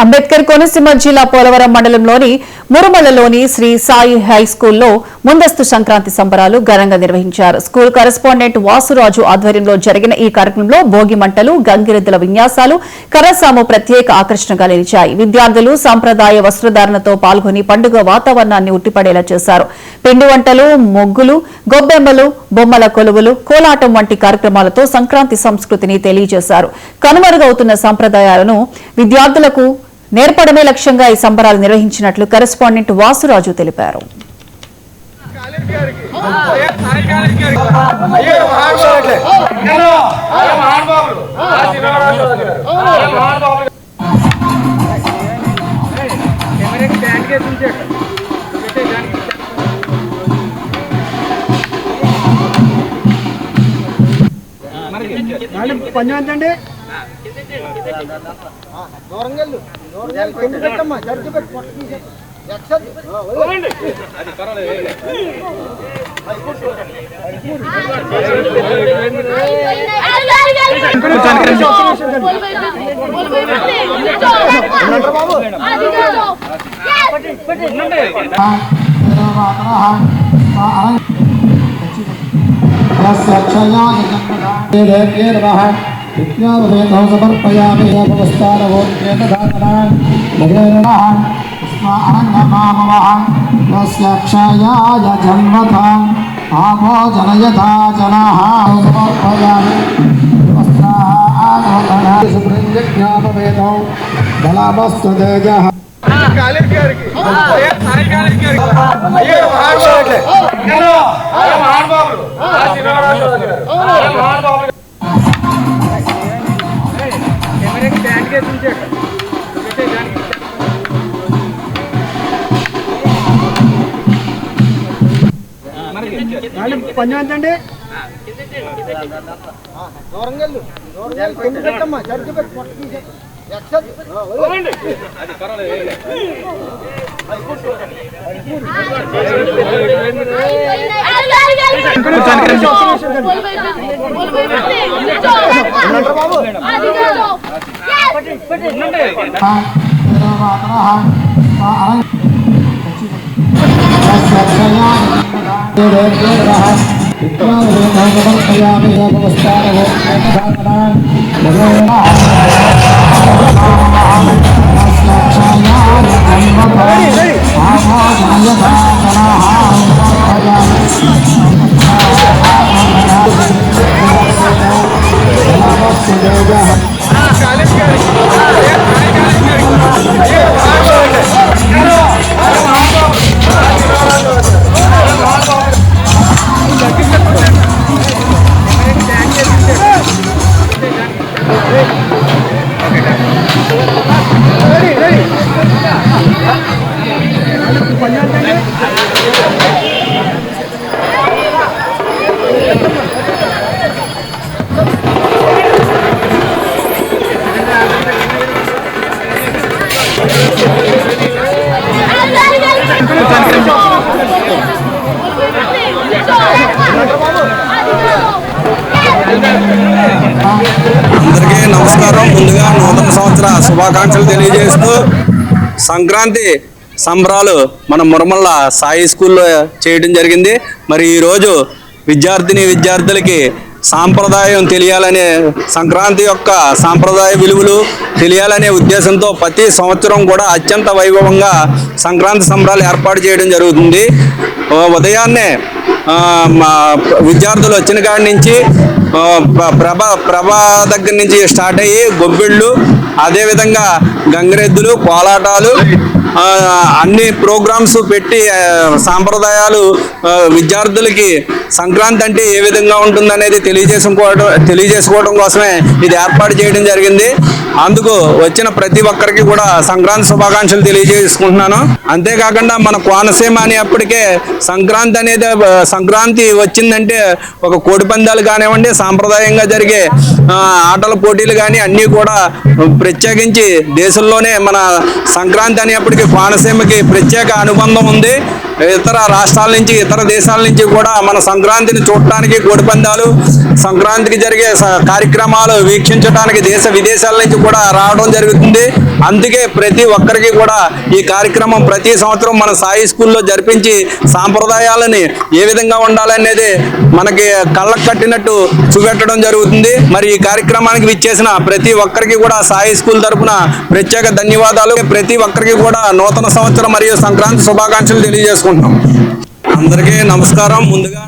అంబేద్కర్ కోనసీమ జిల్లా పోలవరం మండలంలోని మురుమలలోని శ్రీ సాయి హై స్కూల్లో ముందస్తు సంక్రాంతి సంబరాలు ఘనంగా నిర్వహించారు. స్కూల్ కరెస్పాండెంట్ వాసురాజు ఆధ్వర్యంలో జరిగిన ఈ కార్యక్రమంలో భోగి మంటలు, గంగిరెద్దుల విన్యాసాలు, కర్రసాము ప్రత్యేక ఆకర్షణగా నిలిచాయి. విద్యార్థులు సంప్రదాయ వస్త్రధారణతో పాల్గొని పండుగ వాతావరణాన్ని ఉట్టిపడేలా చేశారు. పిండి వంటలు, ముగ్గులు, గొబ్బెమ్మలు, బొమ్మల కొలువులు, కోలాటం వంటి కార్యక్రమాలతో సంక్రాంతి సంస్కృతిని తెలియజేశారు. కనుమరుగవుతున్న సంప్రదాయాలను విద్యార్థులకు నేర్పడమే లక్ష్యంగా ఈ సంబరాలు నిర్వహించినట్లు కరెస్పాండెంట్ వాసురాజు తెలిపారు. समर्पयामि तस्याक्षयाय जन्मताम् आपो जनयथा जनाः समर्पयामि सुब्रह्मण्यज्ञापवेदौ बलामस्तु तेजः పంచండి అందరికీ నమస్కారం. ముందుగా నూతన సంవత్సర శుభాకాంక్షలు తెలియజేస్తూ సంక్రాంతి సంబరాలు మన మురమల్ల సాయి స్కూల్లో చేయడం జరిగింది. మరి ఈరోజు విద్యార్థులకి సాంప్రదాయం తెలియాలనే, సంక్రాంతి యొక్క సాంప్రదాయ విలువలు తెలియాలనే ఉద్దేశంతో ప్రతి సంవత్సరం కూడా అత్యంత వైభవంగా సంక్రాంతి సంబరాలు ఏర్పాటు చేయడం జరుగుతుంది. ఉదయాన్నే విద్యార్థులు వచ్చిన కాడి నుంచి ప్రభ దగ్గర నుంచి స్టార్ట్ అయ్యి గొబ్బిళ్ళు, అదేవిధంగా గంగిరెద్దులు, కోలాటాలు, అన్ని ప్రోగ్రామ్స్ పెట్టి సాంప్రదాయాలు విద్యార్థులకి సంక్రాంతి అంటే ఏ విధంగా ఉంటుందనేది తెలియజేసుకోవడం కోసమే ఇది ఏర్పాటు చేయడం జరిగింది. అందుకు వచ్చిన ప్రతి ఒక్కరికి కూడా సంక్రాంతి శుభాకాంక్షలు తెలియజేసుకుంటున్నాను. అంతేకాకుండా మన కోనసీమ అనేప్పటికే సంక్రాంతి వచ్చిందంటే ఒక కోడి పందాలు కానివ్వండి, సాంప్రదాయంగా జరిగే ఆటల పోటీలు కానీ అన్నీ కూడా ప్రత్యేకించి దేశంలోనే మన సంక్రాంతి అనేప్పటికీ జిల్లాకి కోనసీమకి ప్రత్యేక అనుబంధం ఉంది. ఇతర రాష్ట్రాల నుంచి ఇతర దేశాల నుంచి కూడా మన సంక్రాంతిని చూడటానికి, కోడిపందాలు సంక్రాంతికి జరిగే కార్యక్రమాలు వీక్షించడానికి దేశ విదేశాల నుంచి కూడా రావడం జరుగుతుంది. అందుకే ప్రతి ఒక్కరికి కూడా ఈ కార్యక్రమం ప్రతి సంవత్సరం మన సాయి స్కూల్లో జరిపించి సాంప్రదాయాలని ఏ విధంగా ఉండాలనేది మనకి కళ్ళకు కట్టినట్టు చూపెట్టడం జరుగుతుంది. మరి ఈ కార్యక్రమానికి విచ్చేసిన ప్రతి ఒక్కరికి కూడా సాయి స్కూల్ తరఫున ప్రత్యేక ధన్యవాదాలు. ప్రతి ఒక్కరికి కూడా నూతన సంవత్సరం మరియు సంక్రాంతి శుభాకాంక్షలు తెలియజేసుకుంటున్నాం. అందరికీ నమస్కారం. ముందుగా